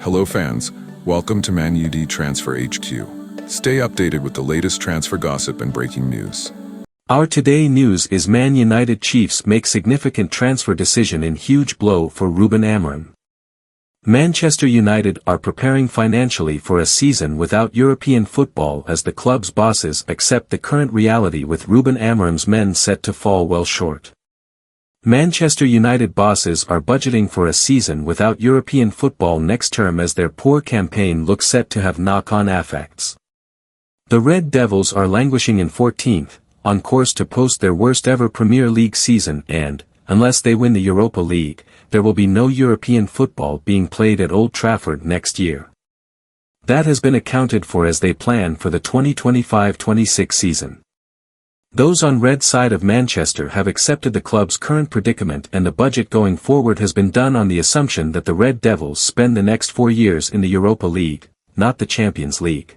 Hello fans, welcome to Man Utd Transfer HQ. Stay updated with the latest transfer gossip and breaking news. Our today news is Man United Chiefs make significant transfer decision in huge blow for Ruben Amorim. Manchester United are preparing financially for a season without European football as the club's bosses accept the current reality with Ruben Amorim's men set to fall well short. Manchester United bosses are budgeting for a season without European football next term as their poor campaign looks set to have knock-on effects. The Red Devils are languishing in 14th, on course to post their worst-ever Premier League season and, unless they win the Europa League, there will be no European football being played at Old Trafford next year. That has been accounted for as they plan for the 2025-26 season. Those on red side of Manchester have accepted the club's current predicament and the budget going forward has been done on the assumption that the Red Devils spend the next 4 years in the Europa League, not the Champions League.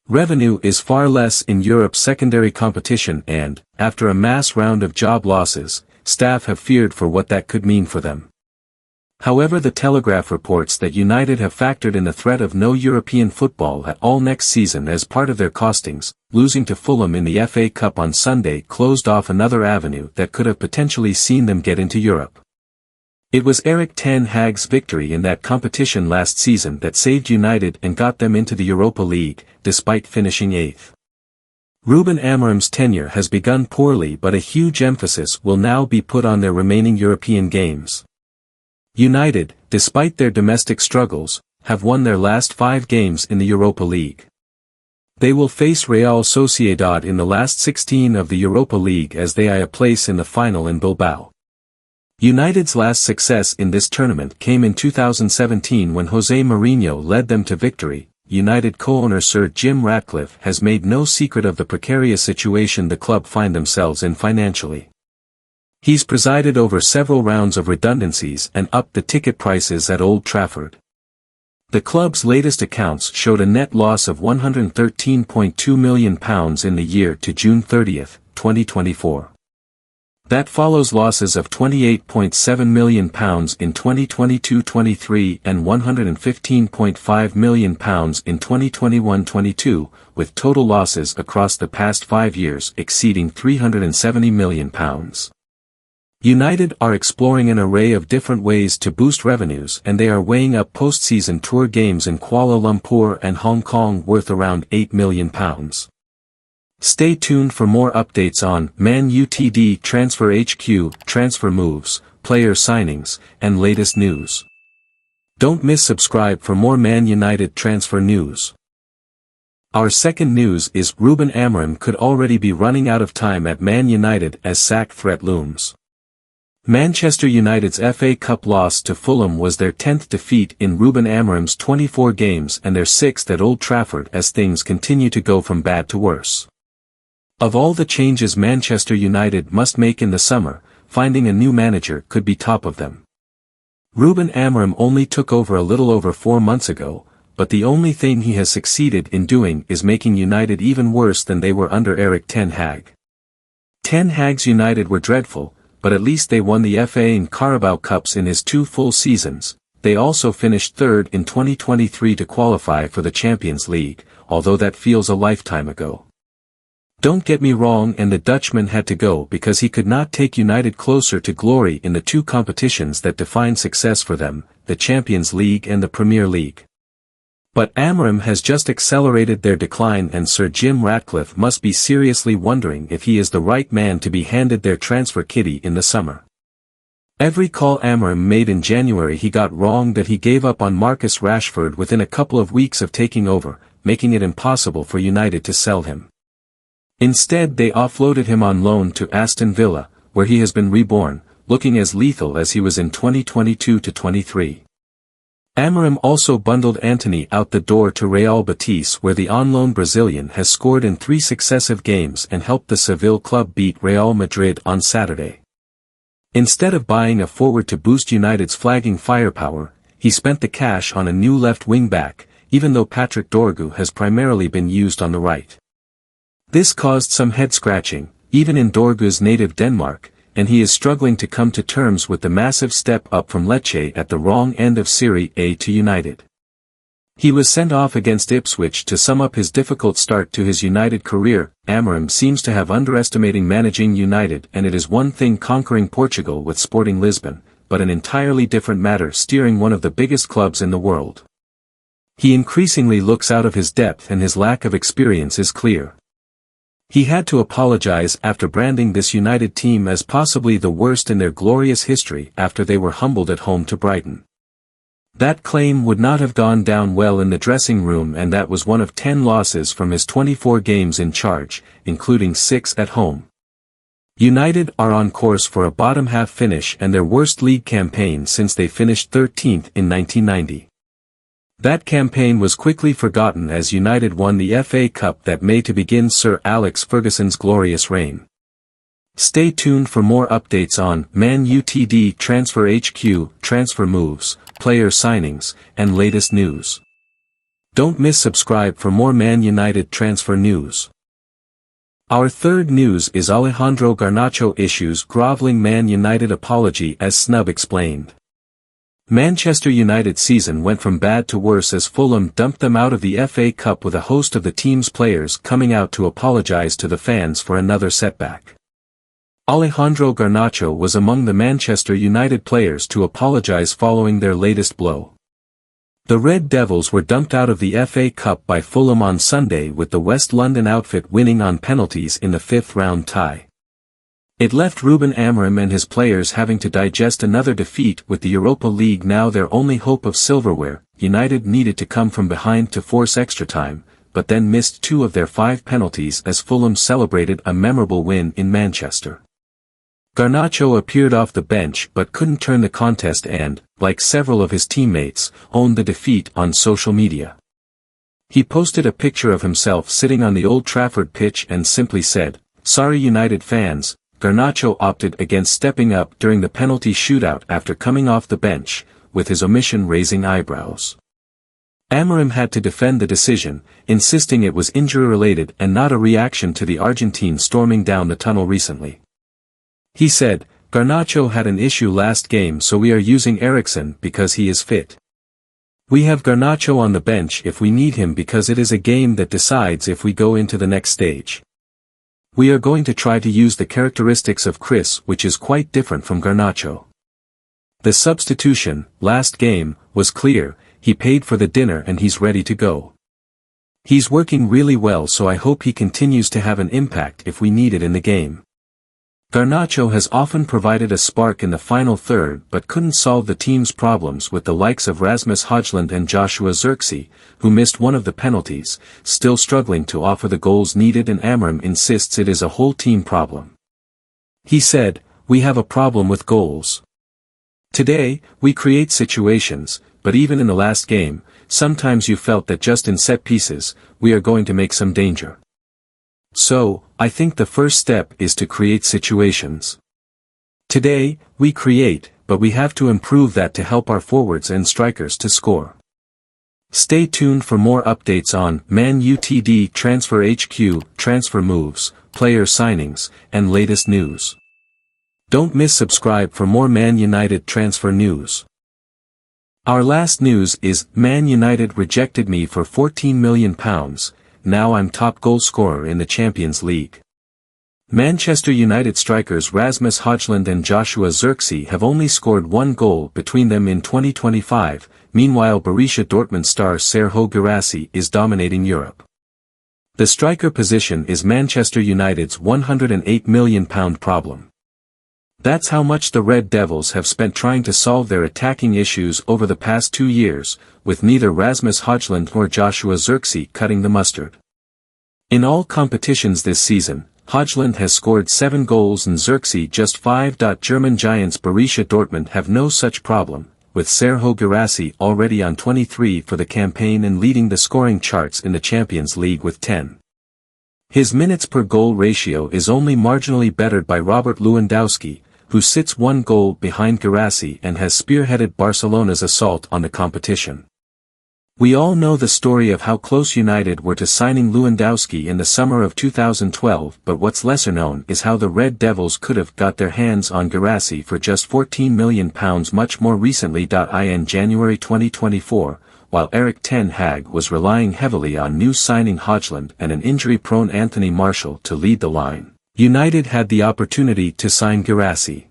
Revenue is far less in Europe's secondary competition and, after a mass round of job losses, staff have feared for what that could mean for them. However, the Telegraph reports that United have factored in the threat of no European football at all next season as part of their costings. Losing to Fulham in the FA Cup on Sunday closed off another avenue that could have potentially seen them get into Europe. It was Erik ten Hag's victory in that competition last season that saved United and got them into the Europa League, despite finishing 8th. Ruben Amorim's tenure has begun poorly, but a huge emphasis will now be put on their remaining European games. United, despite their domestic struggles, have won their last 5 games in the Europa League. They will face Real Sociedad in the last 16 of the Europa League as they eye a place in the final in Bilbao. United's last success in this tournament came in 2017 when Jose Mourinho led them to victory. United co-owner Sir Jim Ratcliffe has made no secret of the precarious situation the club find themselves in financially. He's presided over several rounds of redundancies and upped the ticket prices at Old Trafford. The club's latest accounts showed a net loss of £113.2 million in the year to June 30, 2024. That follows losses of £28.7 million in 2022-23 and £115.5 million in 2021-22, with total losses across the past 5 years exceeding £370 million. United are exploring an array of different ways to boost revenues and they are weighing up post-season tour games in Kuala Lumpur and Hong Kong worth around £8 million. Stay tuned for more updates on Man Utd Transfer HQ, transfer moves, player signings, and latest news. Don't miss subscribe for more Man United transfer news. Our second news is Ruben Amorim could already be running out of time at Man United as sack threat looms. Manchester United's FA Cup loss to Fulham was their 10th defeat in Ruben Amorim's 24 games and their 6th at Old Trafford as things continue to go from bad to worse. Of all the changes Manchester United must make in the summer, finding a new manager could be top of them. Ruben Amorim only took over a little over 4 months ago, but the only thing he has succeeded in doing is making United even worse than they were under Erik ten Hag. Ten Hag's United were dreadful, but at least they won the FA and Carabao Cups in his 2 full seasons. They also finished 3rd in 2023 to qualify for the Champions League, although that feels a lifetime ago. Don't get me wrong, and the Dutchman had to go because he could not take United closer to glory in the 2 competitions that define success for them, the Champions League and the Premier League. But Amorim has just accelerated their decline and Sir Jim Ratcliffe must be seriously wondering if he is the right man to be handed their transfer kitty in the summer. Every call Amorim made in January he got wrong, that he gave up on Marcus Rashford within a couple of weeks of taking over, making it impossible for United to sell him. Instead they offloaded him on loan to Aston Villa, where he has been reborn, looking as lethal as he was in 2022-23. Amorim also bundled Antony out the door to Real Betis, where the on-loan Brazilian has scored in 3 successive games and helped the Seville club beat Real Madrid on Saturday. Instead of buying a forward to boost United's flagging firepower, he spent the cash on a new left wing-back, even though Patrick Dorgu has primarily been used on the right. This caused some head-scratching, even in Dorgu's native Denmark, and he is struggling to come to terms with the massive step up from Lecce at the wrong end of Serie A to United. He was sent off against Ipswich to sum up his difficult start to his United career. Amorim seems to have underestimating managing United, and it is one thing conquering Portugal with Sporting Lisbon, but an entirely different matter steering one of the biggest clubs in the world. He increasingly looks out of his depth, and his lack of experience is clear. He had to apologize after branding this United team as possibly the worst in their glorious history after they were humbled at home to Brighton. That claim would not have gone down well in the dressing room, and that was one of 10 losses from his 24 games in charge, including 6 at home. United are on course for a bottom-half finish and their worst league campaign since they finished 13th in 1990. That campaign was quickly forgotten as United won the FA Cup that May to begin Sir Alex Ferguson's glorious reign. Stay tuned for more updates on Man Utd Transfer HQ, transfer moves, player signings, and latest news. Don't miss subscribe for more Man United transfer news. Our third news is Alejandro Garnacho issues grovelling Man United apology as Snub explained. Manchester United season went from bad to worse as Fulham dumped them out of the FA Cup, with a host of the team's players coming out to apologise to the fans for another setback. Alejandro Garnacho was among the Manchester United players to apologise following their latest blow. The Red Devils were dumped out of the FA Cup by Fulham on Sunday, with the West London outfit winning on penalties in the 5th round tie. It left Ruben Amorim and his players having to digest another defeat, with the Europa League now their only hope of silverware. United needed to come from behind to force extra time, but then missed 2 of their 5 penalties as Fulham celebrated a memorable win in Manchester. Garnacho appeared off the bench but couldn't turn the contest and, like several of his teammates, owned the defeat on social media. He posted a picture of himself sitting on the Old Trafford pitch and simply said, "Sorry United fans." Garnacho opted against stepping up during the penalty shootout after coming off the bench, with his omission raising eyebrows. Amorim had to defend the decision, insisting it was injury-related and not a reaction to the Argentine storming down the tunnel recently. He said, "Garnacho had an issue last game, so we are using Eriksen because he is fit. We have Garnacho on the bench if we need him because it is a game that decides if we go into the next stage. We are going to try to use the characteristics of Chris, which is quite different from Garnacho. The substitution, last game, was clear. He paid for the dinner and he's ready to go. He's working really well, so I hope he continues to have an impact if we need it in the game." Garnacho has often provided a spark in the final third but couldn't solve the team's problems with the likes of Rasmus Højlund and Joshua Zirkzee, who missed one of the penalties, still struggling to offer the goals needed, and Amorim insists it is a whole team problem. He said, "We have a problem with goals. Today, we create situations, but even in the last game, sometimes you felt that just in set pieces, we are going to make some danger. So, I think the first step is to create situations. Today, we create, but we have to improve that to help our forwards and strikers to score." Stay tuned for more updates on Man Utd Transfer HQ, transfer moves, player signings, and latest news. Don't miss subscribe for more Man United transfer news. Our last news is, Man United rejected me for £14 million. Now I'm top goal scorer in the Champions League. Manchester United strikers Rasmus Højlund and Joshua Zirkzee have only scored 1 goal between them in 2025, meanwhile Borussia Dortmund star Serhou Guirassy is dominating Europe. The striker position is Manchester United's £108 million problem. That's how much the Red Devils have spent trying to solve their attacking issues over the past 2 years, with neither Rasmus Højlund nor Joshua Zirkzee cutting the mustard. In all competitions this season, Højlund has scored 7 goals and Zirkzee just 5. German giants Borussia Dortmund have no such problem, with Serhou Guirassy already on 23 for the campaign and leading the scoring charts in the Champions League with 10. His minutes per goal ratio is only marginally bettered by Robert Lewandowski, who sits 1 goal behind Guirassy and has spearheaded Barcelona's assault on the competition. We all know the story of how close United were to signing Lewandowski in the summer of 2012, but what's lesser known is how the Red Devils could have got their hands on Guirassy for just £14 million much more recently. In January 2024, while Erik ten Hag was relying heavily on new signing Højlund and an injury-prone Anthony Martial to lead the line, United had the opportunity to sign Guirassy.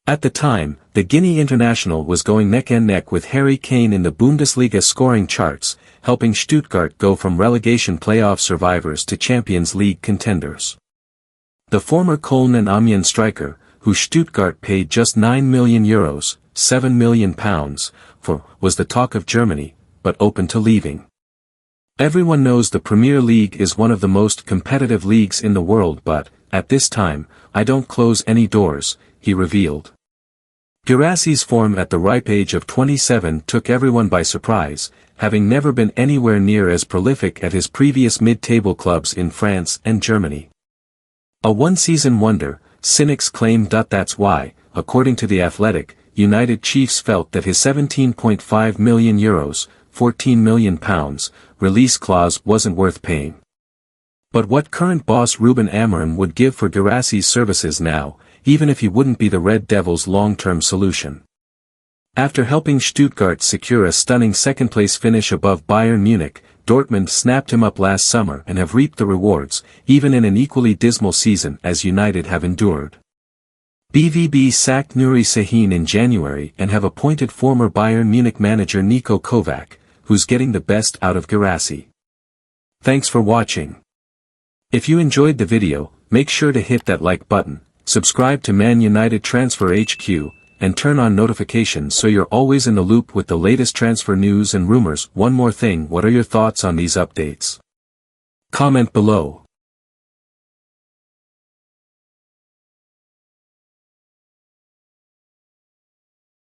At the time, the Guinea international was going neck-and-neck with Harry Kane in the Bundesliga scoring charts, helping Stuttgart go from relegation playoff survivors to Champions League contenders. The former Köln and Amiens striker, who Stuttgart paid just €9 million, £7 million, for, was the talk of Germany, but open to leaving. Everyone knows the Premier League is one of the most competitive leagues in the world, but, at this time, I don't close any doors, he revealed. Guirassy's form at the ripe age of 27 took everyone by surprise, having never been anywhere near as prolific at his previous mid-table clubs in France and Germany. A one-season wonder, cynics claim. That's why, according to The Athletic, United chiefs felt that his €17.5 million, £14 million, release clause wasn't worth paying. But what current boss Ruben Amorim would give for Guirassy's services now, even if he wouldn't be the Red Devils' long-term solution. After helping Stuttgart secure a stunning second-place finish above Bayern Munich, Dortmund snapped him up last summer and have reaped the rewards, even in an equally dismal season as United have endured. BVB sacked Nuri Sahin in January and have appointed former Bayern Munich manager Niko Kovac, who's getting the best out of Guirassy. Thanks for watching. If you enjoyed the video, make sure to hit that like button, subscribe to Man United Transfer HQ, and turn on notifications so you're always in the loop with the latest transfer news and rumors. One more thing, what are your thoughts on these updates? Comment below.